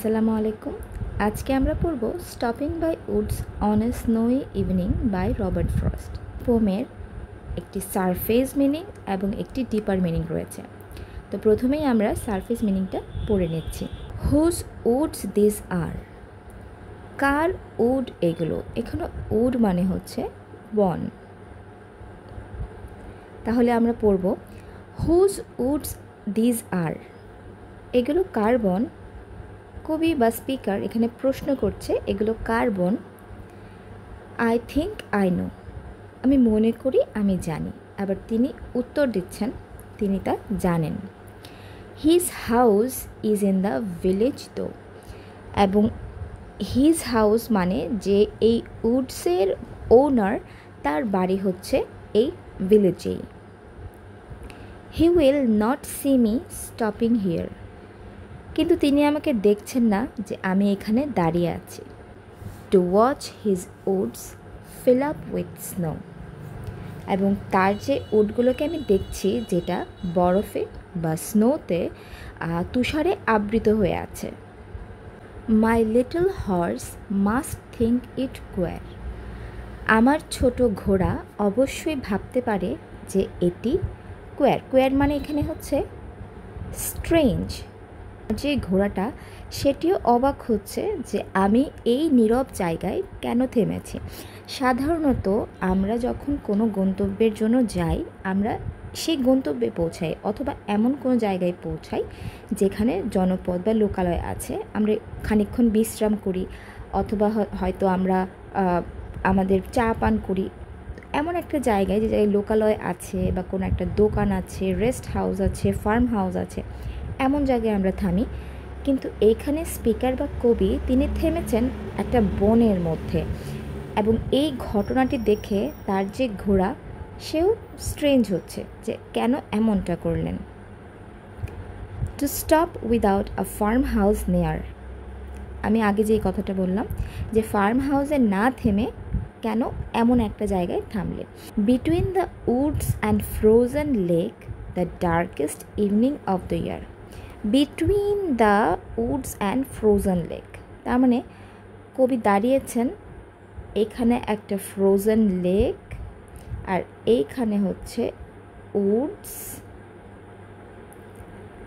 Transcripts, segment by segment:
আসসালামু আলাইকুম। আজকে আমরা পড়ব stopping by woods on a snowy evening by Robert Frost. পোমের একটি সারফেস মিনিং এবং একটি ডিপার মিনিং রয়েছে। তো প্রথমেই আমরা সারফেস মিনিংটা পড়ে নিচ্ছি। হুজ উডস দিস আর, কার উড এগুলো। এখানে উড মানে হচ্ছে বন। তাহলে আমরা পড়ব হুজ উডস দিস আর, এগুলো কার বন। কবি বা স্পিকার এখানে প্রশ্ন করছে এগুলো কার বন। আই থিঙ্ক আই নো, আমি মনে করি আমি জানি। আবার তিনি উত্তর দিচ্ছেন তিনি তা জানেন। His house is in the village দো, এবং হিজ হাউস মানে যে এই উডসের ওনার তার বাড়ি হচ্ছে এই ভিলেজেই। He will not see me stopping here, কিন্তু তিনি আমাকে দেখছেন না যে আমি এখানে দাঁড়িয়ে আছি। To watch his Woods fill up with snow, এবং তার যে উডগুলোকে আমি দেখছি যেটা বরফে বা স্নোতে তুষারে আবৃত হয়ে আছে। My little horse must think it queer, আমার ছোট ঘোড়া অবশ্যই ভাবতে পারে যে এটি কোয়ার। কোয়ার মানে এখানে হচ্ছে স্ট্রেঞ্জ। যে ঘোড়াটা সেটিও অবাক হচ্ছে যে আমি এই নীরব জায়গায় কেন থেমেছি। সাধারণত আমরা যখন কোনো গন্তব্যের জন্য যাই আমরা সেই গন্তব্যে পৌঁছাই অথবা এমন কোনো জায়গায় পৌঁছাই যেখানে জনপদ বা লোকালয় আছে। আমরা খানিকক্ষণ বিশ্রাম করি অথবা হয়তো আমরা আমাদের চা পান করি এমন একটা জায়গায় যে জায়গায় লোকালয় আছে বা কোনো একটা দোকান আছে, রেস্ট হাউস আছে, ফার্ম হাউস আছে, এমন জায়গায় আমরা থামি। কিন্তু এইখানে স্পিকার বা কবি তিনি থেমেছেন একটা বনের মধ্যে, এবং এই ঘটনাটি দেখে তার যে ঘোড়া সেও স্ট্রেঞ্জ হচ্ছে যে কেন এমনটা করলেন। To stop without a farm house নেয়ার, আমি আগে যে কথাটা বললাম যে ফার্ম হাউসে না থেমে কেন এমন একটা জায়গায় থামলে। Between the Woods and frozen lake the darkest evening of the year. Between the Woods and frozen lake, তার মানে কবি দাঁড়িয়েছেন এখানে একটা ফ্রোজেন লেক আর এইখানে হচ্ছে উডস,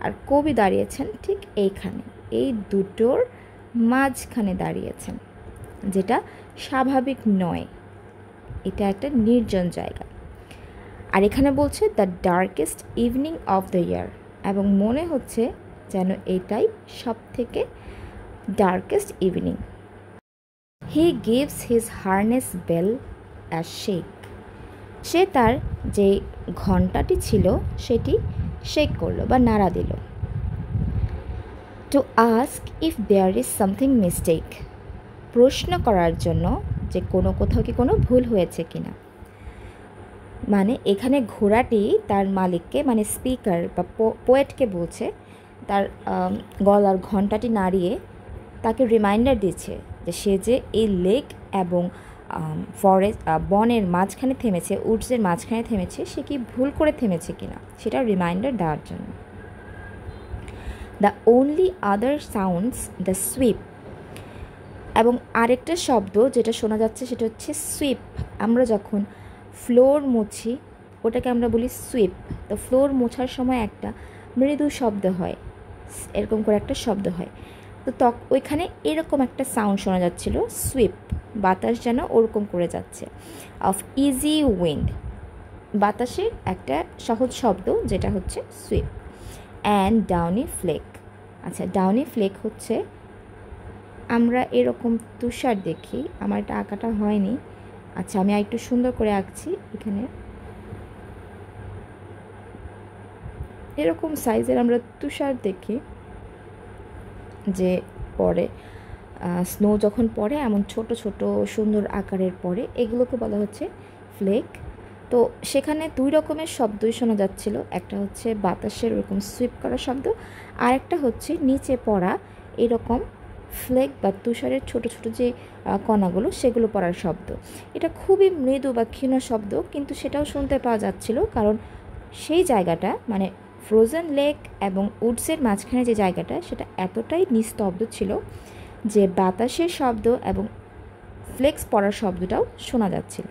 আর কবি দাঁড়িয়েছেন ঠিক এইখানে, এই দুটোর মাঝখানে দাঁড়িয়েছেন, যেটা স্বাভাবিক নয়, এটা একটা নির্জন জায়গা। আর এখানে বলছে the darkest evening of the year, এবং মনে হচ্ছে যেন এটাই সব থেকে darkest evening. He gives his harness bell as shake, সে তার যে ঘণ্টাটি ছিল সেটি শেক করলো বা নাড়া দিল। To ask if there is something mistake, প্রশ্ন করার জন্য যে কোথাও কি কোনো ভুল হয়েছে কিনা। মানে এখানে ঘোড়াটি তার মালিককে মানে স্পিকার বা পোয়েটকে বলছে, তার গলার ঘণ্টাটি নাড়িয়ে তাকে রিমাইন্ডার দিচ্ছে যে সে যে এই লেক এবং ফরেস্ট বনের মাঝখানে থেমেছে, উডসের মাঝখানে থেমেছে, সে কি ভুল করে থেমেছে কিনা সেটা রিমাইন্ডার দেওয়ার জন্য। The only other sounds the sweep, এবং আরেকটা শব্দ যেটা শোনা যাচ্ছে সেটা হচ্ছে সুইপ। আমরা যখন ফ্লোর মুছি ওটাকে আমরা বলি সুইপ। তো ফ্লোর মোছার সময় একটা মৃদু শব্দ হয়, এরকম করে একটা শব্দ হয়। তো ওইখানে এরকম একটা সাউন্ড শোনা যাচ্ছিল, সুইপ, বাতাস যেন ওরকম করে যাচ্ছে। অফ ইজি উইন্ড, বাতাসের একটা সহজ শব্দ যেটা হচ্ছে সুইপ। অ্যান্ড ডাউনি ফ্লেক, আচ্ছা ডাউনি ফ্লেক হচ্ছে আমরা এরকম তুষার দেখি, আমার এটা আঁকাটা হয়নি, আচ্ছা আমি আর একটু সুন্দর করে আঁকছি। এখানে এরকম সাইজের আমরা তুষার দেখি যে পরে স্নো যখন পড়ে এমন ছোট ছোট সুন্দর আকারের পড়ে, এগুলোকে বলা হচ্ছে ফ্লেক। তো সেখানে দুই রকমের শব্দই শোনা যাচ্ছিল, একটা হচ্ছে বাতাসের ওরকম সুইপ করা শব্দ, আর একটা হচ্ছে নিচে পড়া এরকম ফ্লেক বা তুষারের ছোট ছোট যে কণাগুলো সেগুলো পড়ার শব্দ। এটা খুবই মৃদু বা ক্ষীণ শব্দ, কিন্তু সেটাও শুনতে পাওয়া যাচ্ছিল কারণ সেই জায়গাটা মানে ফ্রোজেন লেক এবং উডসের মাঝখানে যে জায়গাটা সেটা এতটাই নিস্তব্ধ ছিল যে বাতাসের শব্দ এবং ফ্লেক্স পড়ার শব্দটাও শোনা যাচ্ছিল।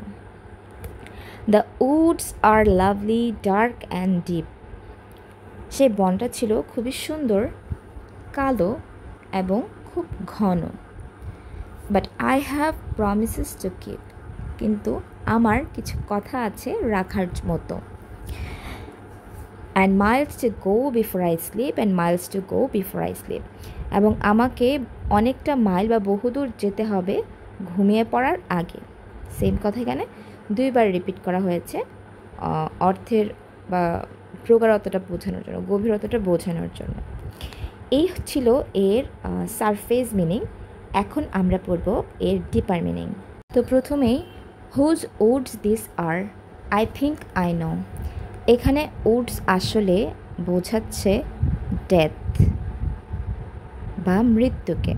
The woods are lovely, dark and deep. সেই বনটা ছিল খুবই সুন্দর, কালো এবং খুব ঘন। But I have promises to keep. কিন্তু আমার কিছু কথা আছে রাখার মতো। And miles to go before I sleep, and miles to go before I sleep. এবং আমাকে অনেকটা মাইল বা বহুদূর যেতে হবে ঘুমিয়ে পড়ার আগে। সেম কথা এখানে দুইবার রিপিট করা হয়েছে অর্থের বা প্রগাঢ়তাটা বোঝানোর জন্য, গভীরতাটা বোঝানোর জন্য। এই ছিল এর সারফেস মিনিং। এখন আমরা পড়ব এর ডিপার মিনিং। তো প্রথমেই whose woods this are, I think I know. এখানে উডস আসলে বোঝাচ্ছে ডেথ বা মৃত্যুকে,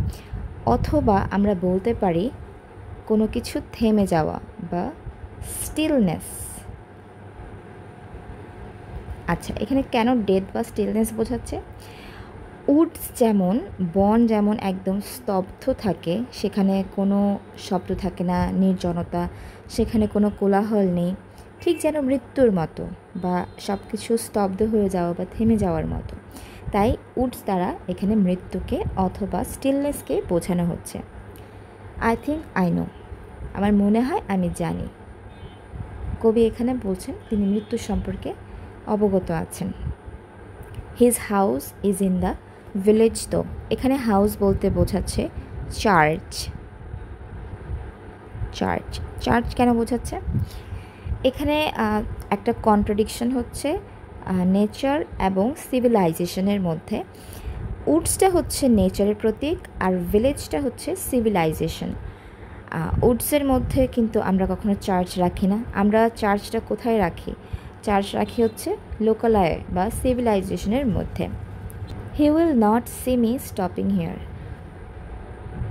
অথবা আমরা বলতে পারি কোনো কিছু থেমে যাওয়া বা স্টিলনেস। আচ্ছা, এখানে কেন ডেথ বা স্টিলনেস বোঝাচ্ছে? উডস যেমন, বন যেমন একদম স্তব্ধ থাকে, সেখানে কোনো শব্দ থাকে না, নির্জনতা, সেখানে কোনো কোলাহল নেই, ঠিক যেন মৃত্যুর মতো বা সব কিছু স্তব্ধ হয়ে যাওয়া বা থেমে যাওয়ার মতো। তাই উডস দ্বারা এখানে মৃত্যুকে অথবা স্টিলনেসকে বোঝানো হচ্ছে। আই থিঙ্ক আই নো, আমার মনে হয় আমি জানি। কবি এখানে বলছেন তিনি মৃত্যু সম্পর্কে অবগত আছেন। His house is in the village. তো এখানে হাউস বলতে বোঝাচ্ছে চার্চ। চার্চ চার্চ কেন বোঝাচ্ছে? এখানে একটা কন্ট্রাডিকশন হচ্ছে নেচার এবং সিভিলাইজেশনের মধ্যে। উডসটা হচ্ছে নেচারের প্রতীক আর ভিলেজটা হচ্ছে সিভিলাইজেশন। উডসের মধ্যে কিন্তু আমরা কখনো চার্চ রাখি না। আমরা চার্চটা কোথায় রাখি? চার্চ রাখি হচ্ছে লোকালয়ে বা সিভিলাইজেশনের মধ্যে। হি will not see me stopping here.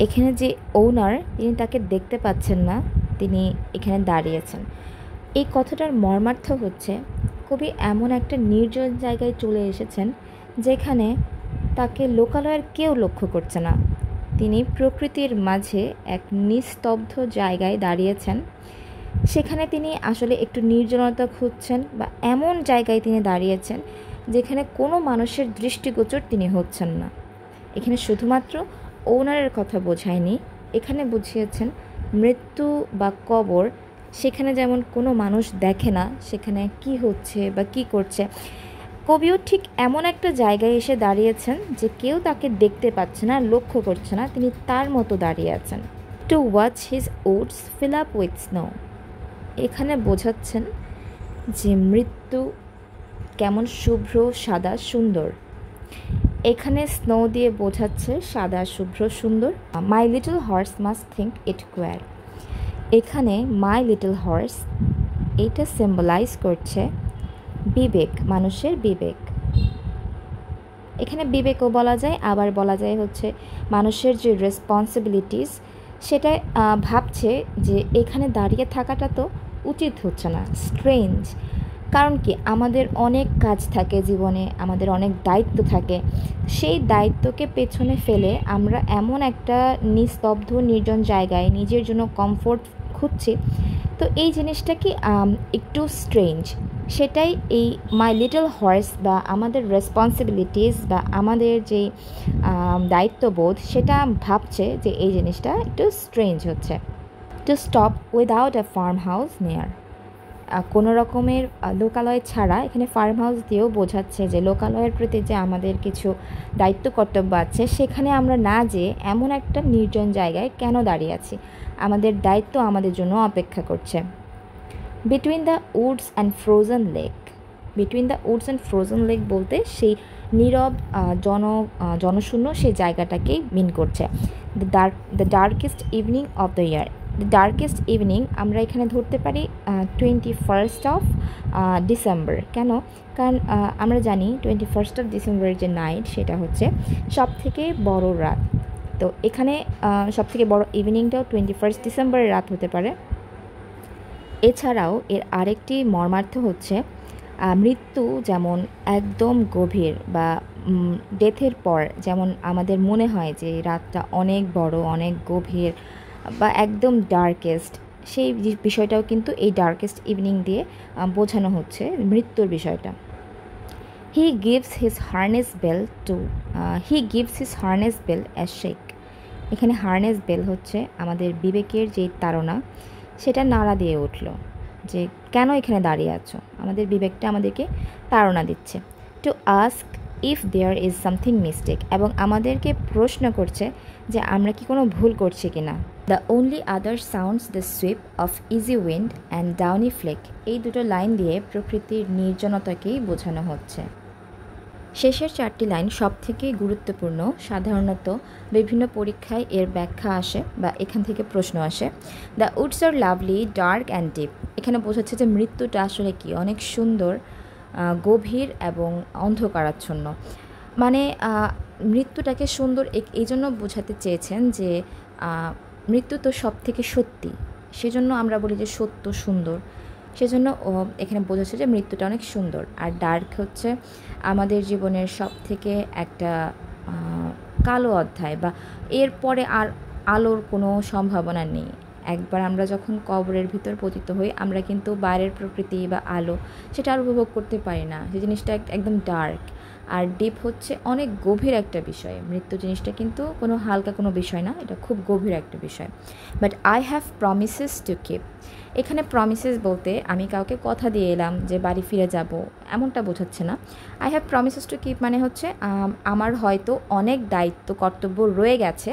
এখানে যে ওনার, তিনি তাকে দেখতে পাচ্ছেন না, তিনি এখানে দাঁড়িয়েছেন। এই কথাটার মর্মার্থ হচ্ছে কবি এমন একটা নির্জন জায়গায় চলে এসেছেন যেখানে তাকে লোকালয়ের কেউ লক্ষ্য করছে না। তিনি প্রকৃতির মাঝে এক নিস্তব্ধ জায়গায় দাঁড়িয়েছেন। সেখানে তিনি আসলে একটু নির্জনতা খুঁজছেন বা এমন জায়গায় তিনি দাঁড়িয়েছেন যেখানে কোনো মানুষের দৃষ্টিগোচর তিনি হচ্ছেন না। এখানে শুধুমাত্র ওনারের কথা বোঝায়নি, এখানে বুঝিয়েছেন মৃত্যু বা কবর, সেখানে যেমন কোনো মানুষ দেখে না সেখানে কি হচ্ছে বা কি করছে। কবিও ঠিক এমন একটা জায়গায় এসে দাঁড়িয়েছেন যে কেউ তাকে দেখতে পাচ্ছে না, লক্ষ্য করছে না, তিনি তার মতো দাঁড়িয়ে আছেন। To watch his Woods fill up with snow. এখানে বোঝাচ্ছেন যে মৃত্যু কেমন শুভ্র, সাদা, সুন্দর। এখানে স্নো দিয়ে বোঝাচ্ছে সাদা, শুভ্র, সুন্দর। My little horse must think it queer. এখানে মাই লিটল হর্স, এইটা সিম্বলাইজ করছে বিবেক, মানুষের বিবেক। এখানে বিবেকও বলা যায়, আবার বলা যায় হচ্ছে মানুষের যে রেসপন্সিবিলিটিস, সেটা ভাবছে যে এখানে দাঁড়িয়ে থাকাটা তো উচিত হচ্ছে না, স্ট্রেঞ্জ। কারণ কি, আমাদের অনেক কাজ থাকে জীবনে, আমাদের অনেক দায়িত্ব থাকে। সেই দায়িত্বকে পেছনে ফেলে আমরা এমন একটা নিস্তব্ধ নির্জন জায়গায় নিজের জন্য কমফোর্ট খুঁজছি। তো এই জিনিসটা কি একটু স্ট্রেঞ্জ। সেটাই এই মাই লিটল হর্স বা আমাদের রেসপন্সিবিলিটিস বা আমাদের যে দায়িত্ববোধ, সেটা ভাবছে যে এই জিনিসটা একটু স্ট্রেঞ্জ হচ্ছে। To stop without a farm house near. কোনো রকমের লোকালয় ছাড়া, এখানে ফার্ম হাউস দিয়েও বোঝাচ্ছে যে লোকালয়ের প্রতি যে আমাদের কিছু দায়িত্ব কর্তব্য আছে, সেখানে আমরা না যেয়ে এমন একটা নির্জন জায়গায় কেন দাঁড়িয়ে আছি, আমাদের দায়িত্ব আমাদের জন্য অপেক্ষা করছে। Between the Woods and frozen lake. Between the Woods and frozen lake বলতে সেই নীরব জনশূন্য সেই জায়গাটাকেই মিন করছে। The darkest evening of the year. The darkest evening আমরা এখানে ধরতে পারি 21st অফ ডিসেম্বর। কেন? কারণ আমরা জানি 21st অফ ডিসেম্বরের যে নাইট, সেটা হচ্ছে সব থেকে বড় রাত। তো এখানে সব থেকে বড় ইভিনিংটাও 21st ডিসেম্বরের রাত হতে পারে। এছাড়াও এর আরেকটি মর্মার্থ হচ্ছে মৃত্যু যেমন একদম গভীর বা ডেথের পর যেমন আমাদের মনে হয় যে রাতটা অনেক বড়, অনেক গভীর বা একদম ডার্কেস্ট, সেই বিষয়টাও কিন্তু এই ডার্কেস্ট ইভিনিং দিয়ে বোঝানো হচ্ছে মৃত্যুর বিষয়টা। He gives his harness bell to he gives his harness bell as shake. এখানে হার্নেস বেল হচ্ছে আমাদের বিবেকের যেই তাড়না, সেটা নাড়া দিয়ে উঠল যে কেন এখানে দাঁড়িয়ে আছো, আমাদের বিবেকটা আমাদেরকে তাড়না দিচ্ছে। To ask if there is something mistake, এবং আমাদেরকে প্রশ্ন করছে যে আমরা কি কোনো ভুল করছি কি না। The only other sounds the sweep of easy wind and downy flake, এই দুটো লাইন দিয়ে প্রকৃতির নির্জনতাকেই বোঝানো হচ্ছে। শেষের 4টি লাইন সবথেকে গুরুত্বপূর্ণ, সাধারণত বিভিন্ন পরীক্ষায় এর ব্যাখ্যা আসে বা এখান থেকে প্রশ্ন আসে। The woods are lovely dark and deep, এখানে বোঝাচ্ছে যে মৃত্যুটা আসলে কি অনেক সুন্দর, গভীর এবং অন্ধকারাচ্ছন্ন। মানে মৃত্যুটাকে সুন্দর এই জন্য বোঝাতে চেয়েছেন যে মৃত্যু তো সব থেকে সত্যি, সেজন্য আমরা বলি যে সত্য সুন্দর, সেজন্য এখানে বোঝাচ্ছে যে মৃত্যুটা অনেক সুন্দর। আর ডার্ক হচ্ছে আমাদের জীবনের সব থেকে একটা কালো অধ্যায়, বা এরপরে আর আলোর কোনো সম্ভাবনা নেই। একবার আমরা যখন কবরের ভিতর পতিত হই, আমরা কিন্তু বাইরের প্রকৃতি বা আলো সেটা আর উপভোগ করতে পারি না, সেই জিনিসটা একদম ডার্ক। আর ডিপ হচ্ছে অনেক গভীর একটা বিষয়। মৃত্যু জিনিসটা কিন্তু কোনো হালকা কোনো বিষয় না, এটা খুব গভীর একটা বিষয়। But I have promises to keep, এখানে প্রমিসেস বলতে আমি কাউকে কথা দিয়ে এলাম যে বাড়ি ফিরে যাব, এমনটা বোঝাচ্ছে না। I have promises to keep মানে হচ্ছে আমার হয়তো অনেক দায়িত্ব কর্তব্য রয়ে গেছে,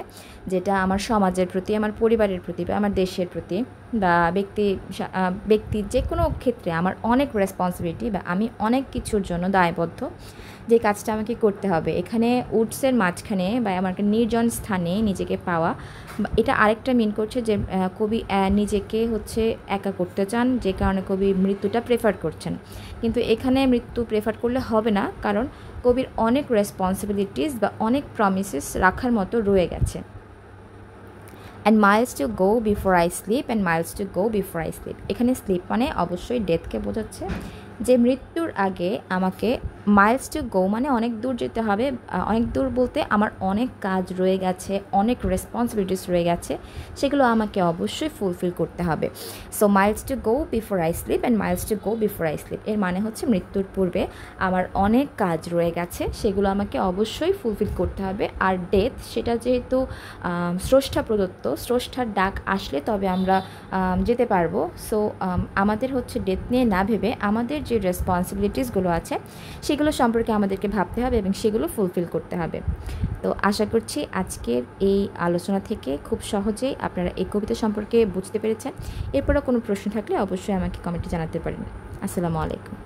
যেটা আমার সমাজের প্রতি, আমার পরিবারের প্রতি বা আমার দেশের প্রতি বা ব্যক্তি যে কোনো ক্ষেত্রে আমার অনেক রেসপন্সিবিলিটি বা আমি অনেক কিছুর জন্য দায়বদ্ধ, যে কাজটা আমাকে করতে হবে। এখানে উডসের মাঝখানে বা আমাকে নির্জন স্থানে নিজেকে পাওয়া, এটা আরেকটা মিন করছে যে কবি নিজেকে হচ্ছে একা করতে চান, যে কারণে কবি মৃত্যুটা প্রেফার করছেন। কিন্তু এখানে মৃত্যু প্রেফার করলে হবে না, কারণ কবির অনেক রেসপন্সিবিলিটিস বা অনেক প্রমিসেস রাখার মতো রয়ে গেছে। And miles to go before I sleep, and miles to go before I slip, এখানে স্লিপ মানে অবশ্যই ডেথকে বোঝাচ্ছে, যে মৃত্যুর আগে আমাকে মাইলস টু গো মানে অনেক দূর যেতে হবে। অনেক দূর বলতে আমার অনেক কাজ রয়ে গেছে, অনেক রেসপন্সিবিলিটিস রয়ে গেছে, সেগুলো আমাকে অবশ্যই ফুলফিল করতে হবে। So Miles to go before I sleep and miles to go before I slip, এর মানে হচ্ছে মৃত্যুর পূর্বে আমার অনেক কাজ রয়ে গেছে, সেগুলো আমাকে অবশ্যই ফুলফিল করতে হবে। আর ডেথ সেটা যেহেতু স্রষ্টা প্রদত্ত, স্রষ্টার ডাক আসলে তবে আমরা যেতে পারবো। সো আমাদের হচ্ছে ডেথ নিয়ে না ভেবে আমাদের যে রেসপন্সিবিলিটিসগুলো আছে সেগুলো সম্পর্কে আমাদেরকে ভাবতে হবে এবং সেগুলো ফুলফিল করতে হবে। তো আশা করছি আজকের এই আলোচনা থেকে খুব সহজেই আপনারা এই কবিতা সম্পর্কে বুঝতে পেরেছেন। এরপরও কোনো প্রশ্ন থাকলে অবশ্যই আমাকে কমেন্টে জানাতে পারেন। আসসালামু আলাইকুম।